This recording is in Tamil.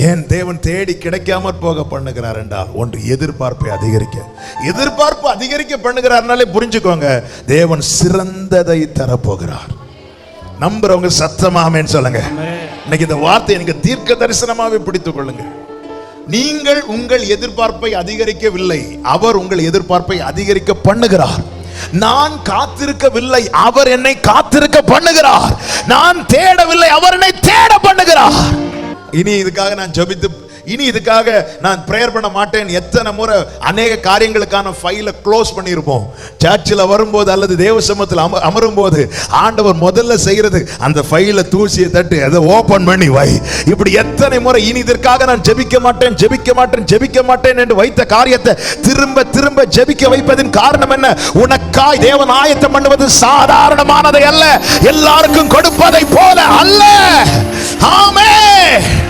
ஏன் தேவன் தேடி கிடைக்காமற் போக பண்ணுகிறார் என்றால், ஒன்று எதிர்பார்ப்பை அதிகரிக்க பண்ணுகிறார்னாலே புரிஞ்சுக்கோங்க, தேவன் சிறந்ததை தரப்போகிறார். நம்புறவங்க சத்தமாமேன்னு சொல்லுங்க. இன்னைக்கு இந்த வார்த்தை எனக்கு தீர்க்க தரிசனமாவே பிடித்துக் கொள்ளுங்க. நீங்கள் உங்கள் எதிர்பார்ப்பை அதிகரிக்கவில்லை, அவர் உங்கள் எதிர்பார்ப்பை அதிகரிக்க பண்ணுகிறார். நான் காத்திருக்கவில்லை, அவர் என்னை காத்திருக்க பண்ணுகிறார். நான் தேடவில்லை, அவர் என்னை தேட பண்ணுகிறார். இனி இதுக்காக நான் ஜெபித்து, இனி இதுக்காக நான் பிரேயர் பண்ண மாட்டேன். எத்தனை முறை அநேக காரியங்களுக்கான ஃபைலை க்ளோஸ் பண்ணியிருப்போம். சர்ச்சில் வரும்போது அல்லது தேவ சமூகத்தில் அமரும் போது ஆண்டவர் முதல்ல செய்யறது அந்த ஃபைலை தூசியை தட்டு அதை ஓபன் பண்ணி வை. இப்படி எத்தனை முறை இனி இதற்காக நான் ஜெபிக்க மாட்டேன் என்று வைத்த காரியத்தை திரும்ப திரும்ப ஜெபிக்க வைப்பதின் காரணம் என்ன? உனக்காய் தேவன் ஆயத்தம் பண்ணுவது சாதாரணமானதை அல்ல, எல்லாருக்கும் கொடுப்பதை போல அல்ல. ஆமென்.